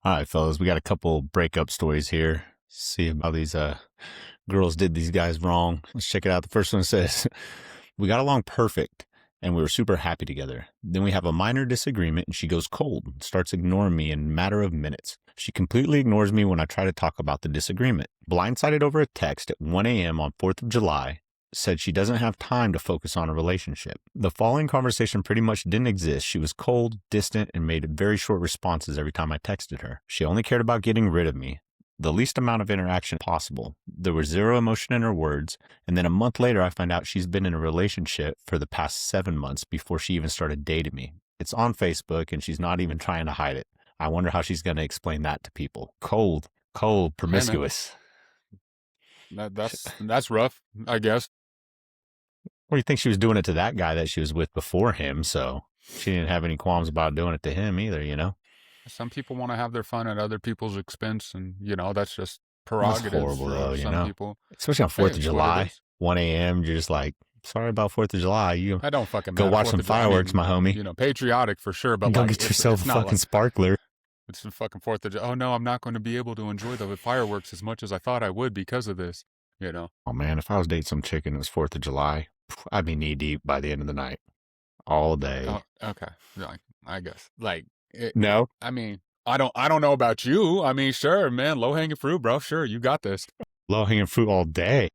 All right, fellas, we got a couple breakup stories here. See how these girls did these guys wrong. Let's check it out. The first one says, "We got along perfect and we were super happy together. Then we have a minor disagreement and she goes cold and starts ignoring me in a matter of minutes. She completely ignores me when I try to talk about the disagreement. Blindsided over a text at 1 a.m. on 4th of July, said she doesn't have time to focus on a relationship. The following conversation pretty much didn't exist. She was cold, distant, and made very short responses every time I texted her. She only cared about getting rid of me. The least amount of interaction possible. There was zero emotion in her words. And then a month later, I find out she's been in a relationship for the past 7 months before she even started dating me. It's on Facebook and she's not even trying to hide it. I wonder how she's going to explain that to people. Cold, promiscuous." That's rough, I guess. Well, you think she was doing it to that guy that she was with before him, so she didn't have any qualms about doing it to him either, you know? Some people want to have their fun at other people's expense, and that's just That's prerogative horrible, though, for you some know? people. Especially on Hey, 4th of it's what it July, is. 1 a.m., you're just like, sorry about 4th of July. You I don't fucking go matter. watch 4th some of July, fireworks, my homie. Patriotic for sure, but Go like get yourself it's a not fucking like sparkler. it's the fucking 4th of July. Oh no, I'm not going to be able to enjoy the fireworks as much as I thought I would because of this. Oh, man, if I was dating some chick and it was 4th of July, I'd be knee deep by the end of the night. All day. Oh, okay. Like, I guess. Like, No? I mean, I don't know about you. I mean, sure, man, low hanging fruit, bro. Sure, you got this. Low-hanging fruit all day.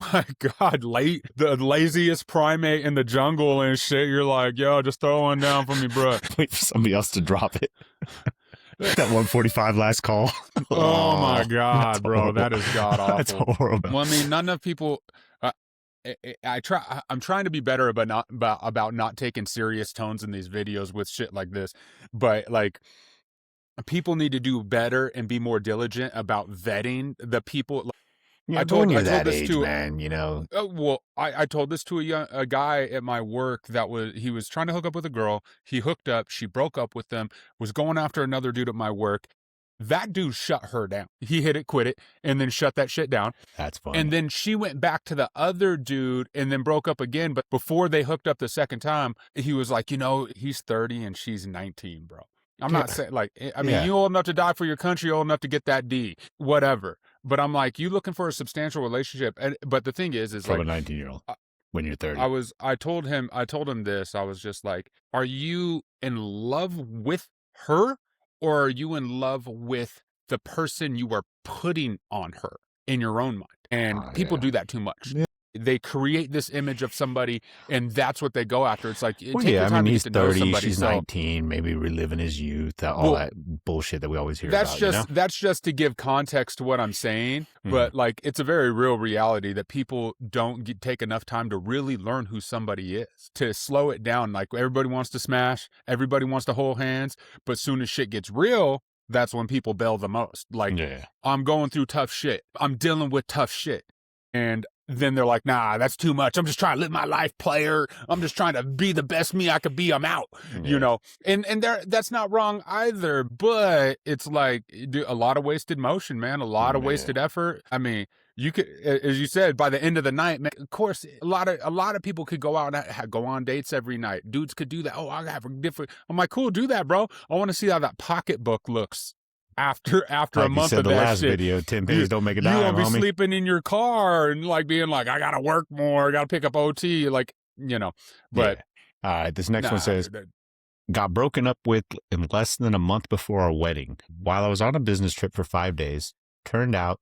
My God, the laziest primate in the jungle and shit. You're like, yo, just throw one down for me, bro. Wait for somebody else to drop it. That 145 last call. Oh my God, bro, horrible. that is god awful. That's horrible. Well, I mean, not enough people. I'm trying to be better about not taking serious tones in these videos with shit like this, but like people need to do better and be more diligent about vetting the people. Yeah, I but when told you're I told that this age, to man, I told this to a guy at my work he was trying to hook up with a girl. He hooked up. She broke up with him. Was going after another dude at my work. That dude shut her down. He hit it, quit it, and then shut that shit down. that's funny. And then she went back to the other dude and then broke up again. But before they hooked up the second time, he was like, he's 30 and she's 19, bro. I'm not saying like, I mean, you old enough to die for your country, old enough to get that D, whatever. But I'm like, you looking for a substantial relationship. But the thing is from like a 19-year-old when you're 30. I told him this. I was just like, are you in love with her or are you in love with the person you are putting on her in your own mind? And people do that too much. Yeah. They create this image of somebody and that's what they go after. It's like, Well, take your time to he's get to know 30, somebody. she's So 19, maybe reliving his youth, all that bullshit that we always hear that's about, that's just to give context to what I'm saying. But like, it's a very real reality that people don't take enough time to really learn who somebody is, to slow it down. Like everybody wants to smash, everybody wants to hold hands, but soon as shit gets real, that's when people bail the most. Like, I'm going through tough shit. I'm dealing with tough shit. And then they're like, nah, that's too much. I'm just trying to live my life, player. I'm just trying to be the best me I could be. I'm out, and that's not wrong either. But it's like a lot of wasted motion, man. A lot of wasted effort. I mean, you could, as you said, by the end of the night, man, of course, a lot of people could go out and go on dates every night. Dudes could do that. Oh, I have a different. I'm like, cool, do that, bro. I want to see how that pocketbook looks after like a month of the that last shit. video, 10 pennies don't make a dime, You won't be homie. sleeping in your car and like being like, I gotta work more, I gotta pick up OT, like, but all right, this next one says, got broken up with in less than a month before our wedding. While I was on a business trip for 5 days, turned out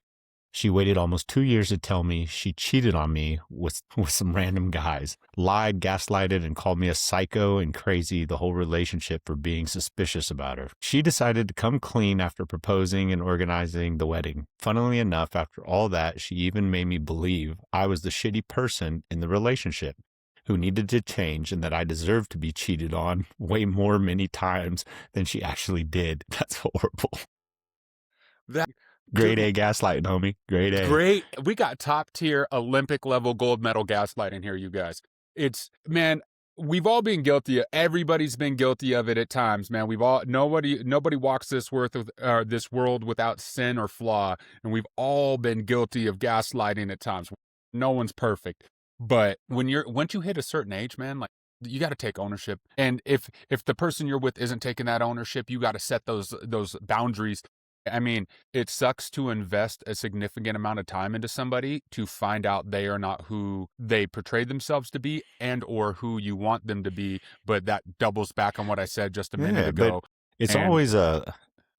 she waited almost 2 years to tell me she cheated on me with some random guys, lied, gaslighted, and called me a psycho and crazy the whole relationship for being suspicious about her. She decided to come clean after proposing and organizing the wedding. Funnily enough, after all that, she even made me believe I was the shitty person in the relationship who needed to change and that I deserved to be cheated on way more many times than she actually did. That's horrible. Grade A gaslighting, homie. Grade A. Great. We got top tier Olympic level gold medal gaslighting here, you guys. It's, man, we've all been guilty. Everybody's been guilty of it at times, man. Nobody walks this world without sin or flaw. And we've all been guilty of gaslighting at times. No one's perfect. But once you hit a certain age, man, like you got to take ownership. And if the person you're with isn't taking that ownership, you got to set those boundaries. I mean, it sucks to invest a significant amount of time into somebody to find out they are not who they portray themselves to be and or who you want them to be. But that doubles back on what I said just a minute Yeah, but ago. it's And always and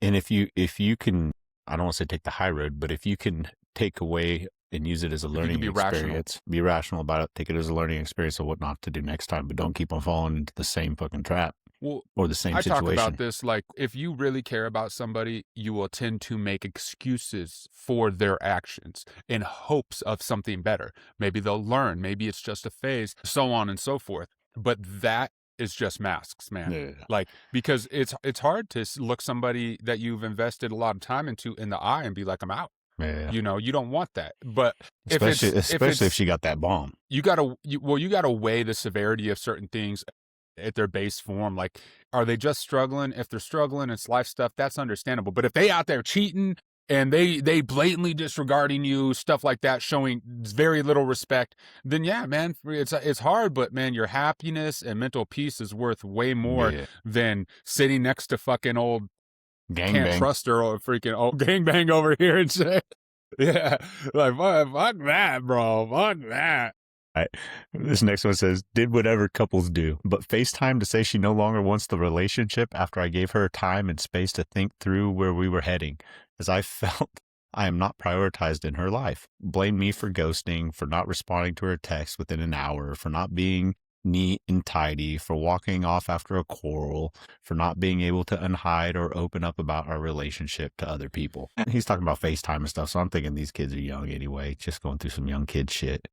if you can, I don't want to say take the high road, but if you can take away and use it as a if you can learning be rational. experience, be rational about it, take it as a learning experience of what not to do next time, but don't keep on falling into the same fucking trap Well, or the same I talk situation. about this like if you really care about somebody, you will tend to make excuses for their actions in hopes of something better. Maybe they'll learn, maybe it's just a phase, so on and so forth. But that is just masks, man. Yeah. Like, because it's hard to look somebody that you've invested a lot of time into in the eye and be like, I'm out. Yeah. You know, you don't want that. But Especially if if she got that bomb. you gotta weigh the severity of certain things at their base form. Like, are they just struggling? If they're struggling, it's life stuff, that's understandable. But if they out there cheating and they blatantly disregarding you, stuff like that, showing very little respect, then yeah, man, it's hard. But man, your happiness and mental peace is worth way more than sitting next to fucking old can't trust her or freaking old gangbang over here and say, yeah, like fuck that, bro, fuck that. Right. This next one says, did whatever couples do, but FaceTime to say she no longer wants the relationship after I gave her time and space to think through where we were heading, as I felt I am not prioritized in her life. Blame me for ghosting, for not responding to her text within an hour, for not being neat and tidy, for walking off after a quarrel, for not being able to unhide or open up about our relationship to other people. He's talking about FaceTime and stuff, so I'm thinking these kids are young anyway, just going through some young kid shit.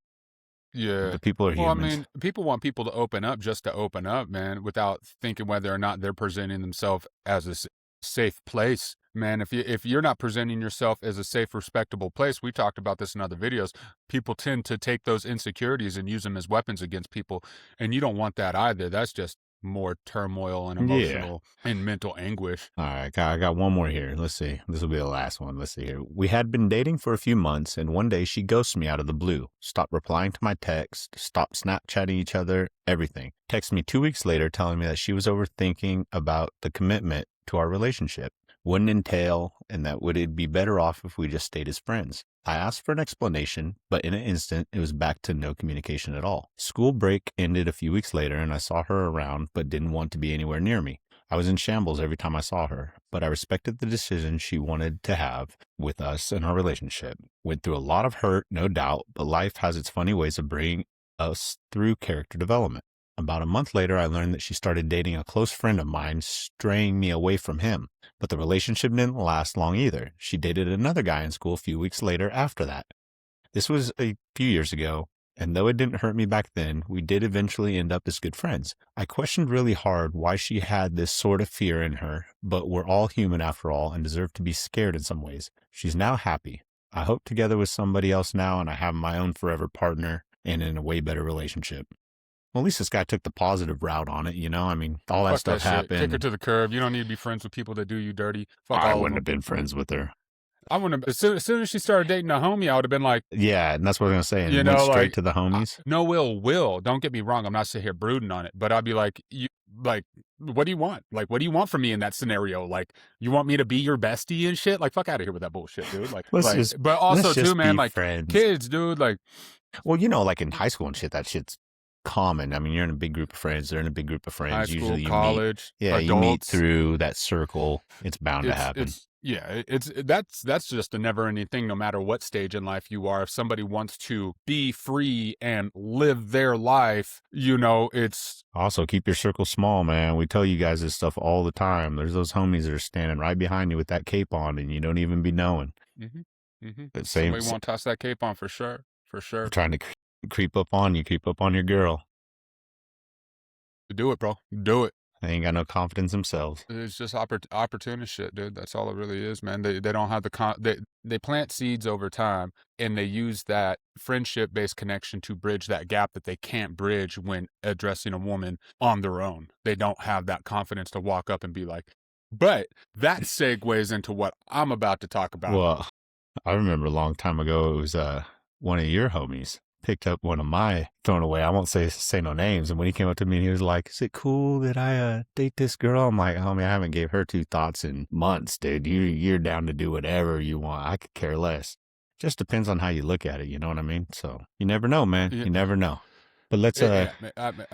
Yeah. The people are humans. Well, I mean, people want people to open up just to open up, man, without thinking whether or not they're presenting themselves as a safe place. Man, if you're not presenting yourself as a safe, respectable place, we talked about this in other videos, people tend to take those insecurities and use them as weapons against people. And you don't want that either. That's just more turmoil and emotional and mental anguish. All right, I got one more here. Let's see. This will be the last one. Let's see here. We had been dating for a few months, and one day she ghosted me out of the blue. Stopped replying to my text, stopped Snapchatting each other, everything. Texted me 2 weeks later telling me that she was overthinking about the commitment to our relationship. Wouldn't entail, and that would it be better off if we just stayed as friends. I asked for an explanation, but in an instant, it was back to no communication at all. School break ended a few weeks later, and I saw her around, but didn't want to be anywhere near me. I was in shambles every time I saw her, but I respected the decision she wanted to have with us and our relationship. Went through a lot of hurt, no doubt, but life has its funny ways of bringing us through character development. About a month later, I learned that she started dating a close friend of mine, straying me away from him. But the relationship didn't last long either. She dated another guy in school a few weeks later after that. This was a few years ago, and though it didn't hurt me back then, we did eventually end up as good friends. I questioned really hard why she had this sort of fear in her, but we're all human after all and deserve to be scared in some ways. She's now happy. I hope together with somebody else now, and I have my own forever partner and in a way better relationship. Well, at least this guy took the positive route on it, you know? I mean, all that stuff happened. Kick her to the curb. You don't need to be friends with people that do you dirty. Fuck I all wouldn't of them. have been friends with her. I wouldn't have. As soon as she started dating a homie, I would have been like, yeah, and that's what I was going to say. And you went know, straight like, to the homies. No ill will. Don't get me wrong. I'm not sitting here brooding on it, but I'd be like, what do you want? Like, what do you want from me in that scenario? Like, you want me to be your bestie and shit? Like, fuck out of here with that bullshit, dude. Like, but also too, man, like friends. Kids, dude, like, well, you know, like in high school and shit, that shit's common. I mean, you're in a big group of friends. They're in a big group of friends. high school, Usually you college, meet, adults. You meet through that circle. It's bound to happen. That's just a never ending thing, no matter what stage in life you are. If somebody wants to be free and live their life, you know, it's also keep your circle small, man. We tell you guys this stuff all the time. There's those homies that are standing right behind you with that cape on and you don't even be knowing. Somebody won't toss that cape on for sure. Trying to creep up on your girl. Do it, bro. Do it. They ain't got no confidence themselves. It's just opportunist shit, dude. That's all it really is, man. They don't have they plant seeds over time, and they use that friendship-based connection to bridge that gap that they can't bridge when addressing a woman on their own. They don't have that confidence to walk up and be like, but that segues into what I'm about to talk about. Well, I remember a long time ago, it was one of your homies picked up one of my thrown away. I won't say no names. And when he came up to me and he was like, "Is it cool that I date this girl?" I'm like, "Homie, I haven't gave her two thoughts in months, dude. You're down to do whatever you want. I could care less." Just depends on how you look at it. You know what I mean? So you never know, man. Yeah. You never know. But let's I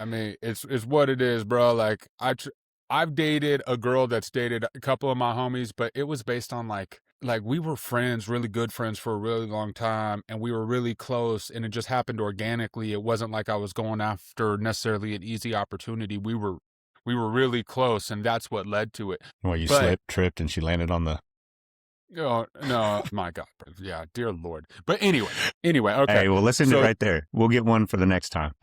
mean, it's what it is, bro. Like I've dated a girl that's dated a couple of my homies, but it was based on like we were friends, really good friends for a really long time, and we were really close, and it just happened organically. It wasn't like I was going after necessarily an easy opportunity. We were really close, and that's what led to it. well, you But slipped, tripped, and she landed on the. oh no, my God, yeah, dear Lord. But anyway, okay. Hey, well, let's end it So- right there. We'll get one for the next time.